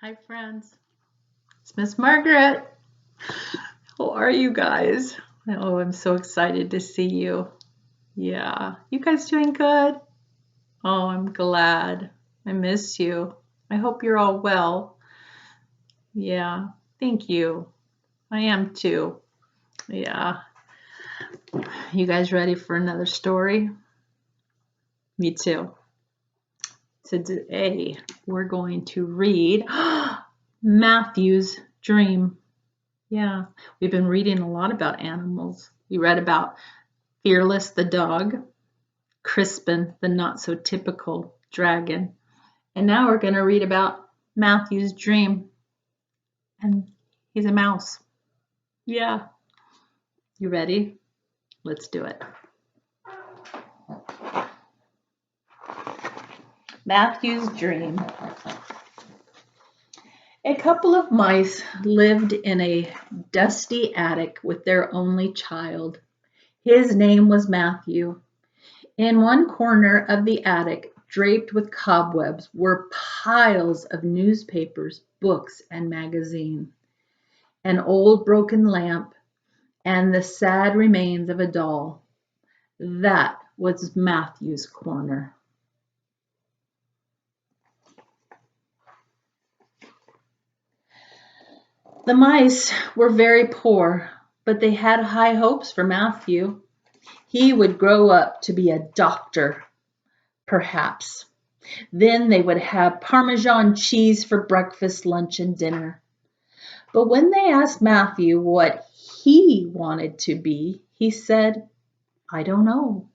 Hi, friends. It's Miss Margaret. How are you guys? Oh, I'm so excited to see you. Yeah, you guys doing good? Oh, I'm glad. I miss you. I hope you're all well. Yeah, thank you. I am too. Yeah. You guys ready for another story? Me too. Today, we're going to read Matthew's Dream. Yeah, we've been reading a lot about animals. We read about Fearless the dog, Crispin the not so typical dragon, and now we're going to read about Matthew's dream. And he's a mouse. Yeah. You ready? Let's do it. Matthew's dream. A couple of mice lived in a dusty attic with their only child. His name was Matthew. In one corner of the attic, draped with cobwebs, were piles of newspapers, books, and magazines, an old broken lamp, and the sad remains of a doll. That was Matthew's corner. The mice were very poor, but they had high hopes for Matthew. He would grow up to be a doctor, perhaps. Then they would have Parmesan cheese for breakfast, lunch, and dinner. But when they asked Matthew what he wanted to be, he said, "I don't know.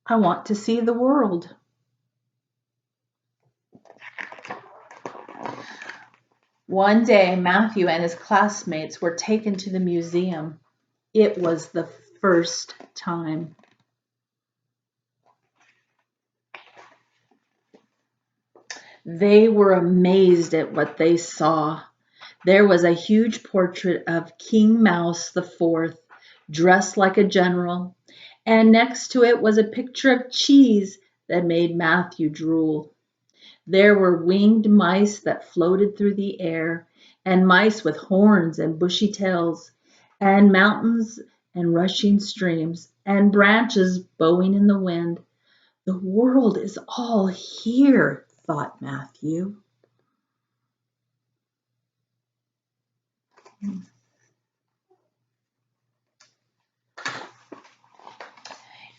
I want to see the world." One day, Matthew and his classmates were taken to the museum. It was the first time. They were amazed at what they saw. There was a huge portrait of King Mouse the Fourth, dressed like a general, and next to it was a picture of cheese that made Matthew drool. There were winged mice that floated through the air, and mice with horns and bushy tails, and mountains and rushing streams, and branches bowing in the wind. The world is all here, thought Matthew.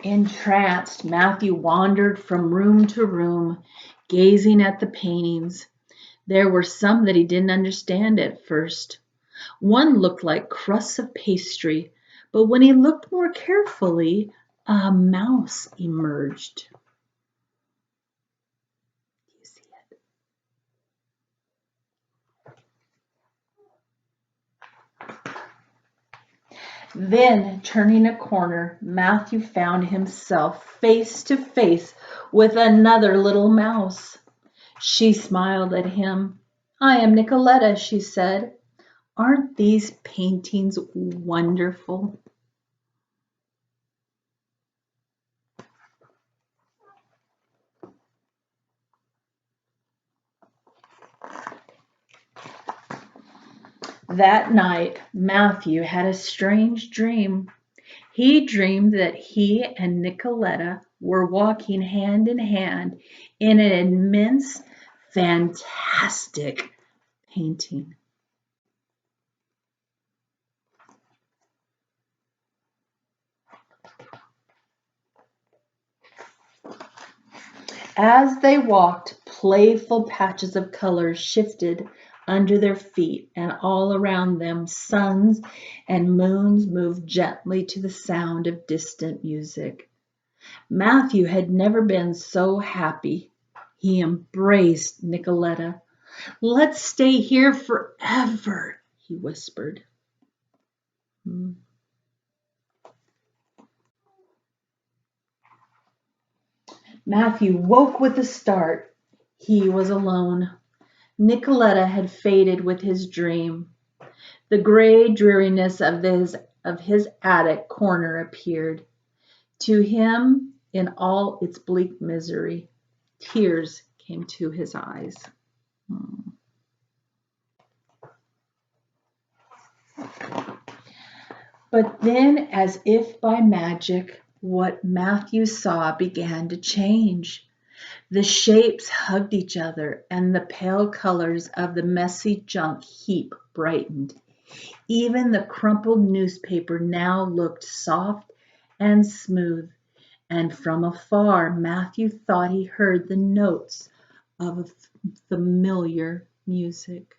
Entranced, Matthew wandered from room to room, gazing at the paintings. There were some that he didn't understand at first. One looked like crusts of pastry, but when he looked more carefully, a mouse emerged. Do you see it? Then, turning a corner, Matthew found himself face to face with another little mouse. She smiled at him. "I am Nicoletta," she said. "Aren't these paintings wonderful?" That night, Matthew had a strange dream. He dreamed that he and Nicoletta were walking hand in hand in an immense, fantastic painting. As they walked, playful patches of color shifted under their feet, and all around them suns and moons moved gently to the sound of distant music. Matthew had never been so happy. He embraced Nicoletta. "Let's stay here forever," he whispered. Matthew woke with a start. He was alone. Nicoletta had faded with his dream. The gray dreariness of his attic corner appeared to him in all its bleak misery. Tears came to his eyes. But then, as if by magic, what Matthew saw began to change. The shapes hugged each other, and the pale colors of the messy junk heap brightened. Even the crumpled newspaper now looked soft and smooth, and from afar Matthew thought he heard the notes of familiar music.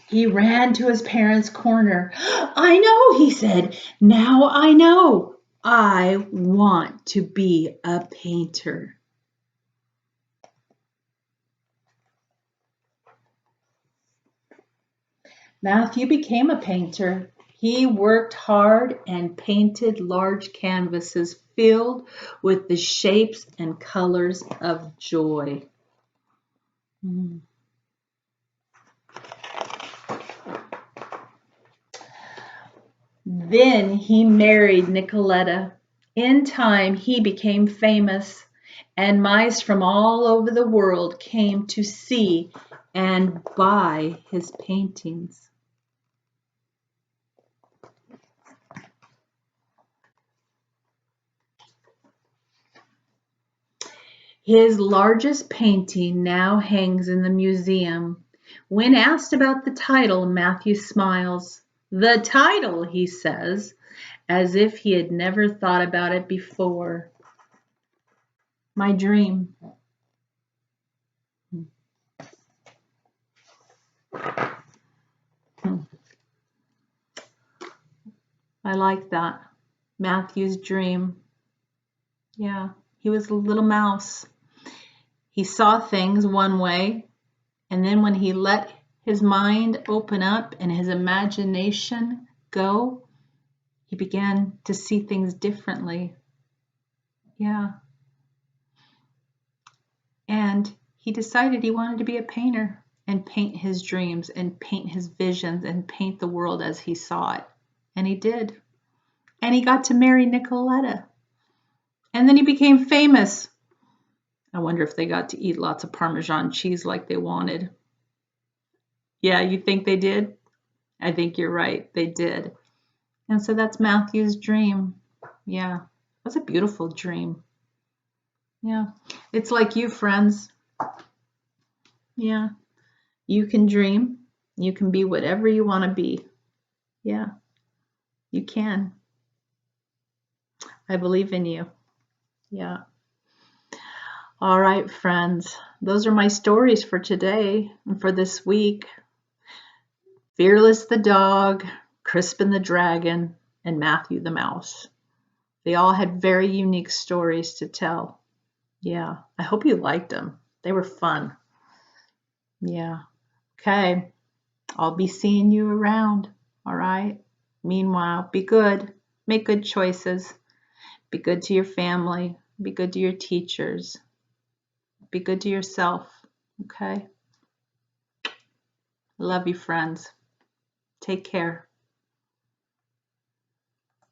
He ran to his parents' corner. I know, he said. Now I know. I want to be a painter. Matthew became a painter. He worked hard and painted large canvases filled with the shapes and colors of joy. Then he married Nicoletta. In time, he became famous, and mice from all over the world came to see and buy his paintings. His largest painting now hangs in the museum. When asked about the title, Matthew smiles. The title, he says, as if he had never thought about it before. My dream. I like that. Matthew's dream. Yeah, he was a little mouse. He saw things one way, and then when he let his mind open up and his imagination go, he began to see things differently. Yeah. And he decided he wanted to be a painter and paint his dreams and paint his visions and paint the world as he saw it. And he did. And he got to marry Nicoletta. And then he became famous. I wonder if they got to eat lots of Parmesan cheese like they wanted. Yeah, you think they did? I think you're right. They did. And so that's Matthew's dream. Yeah, it was a beautiful dream. Yeah, it's like you, friends. Yeah, you can dream. You can be whatever you want to be. Yeah, you can. I believe in you. Yeah. All right, friends. Those are my stories for today and for this week. Fearless the dog, Crispin the dragon, and Matthew the mouse. They all had very unique stories to tell. Yeah, I hope you liked them. They were fun. Yeah. Okay. I'll be seeing you around. All right. Meanwhile, be good. Make good choices. Be good to your family. Be good to your teachers. Be good to yourself. Okay. Love you, friends. Take care.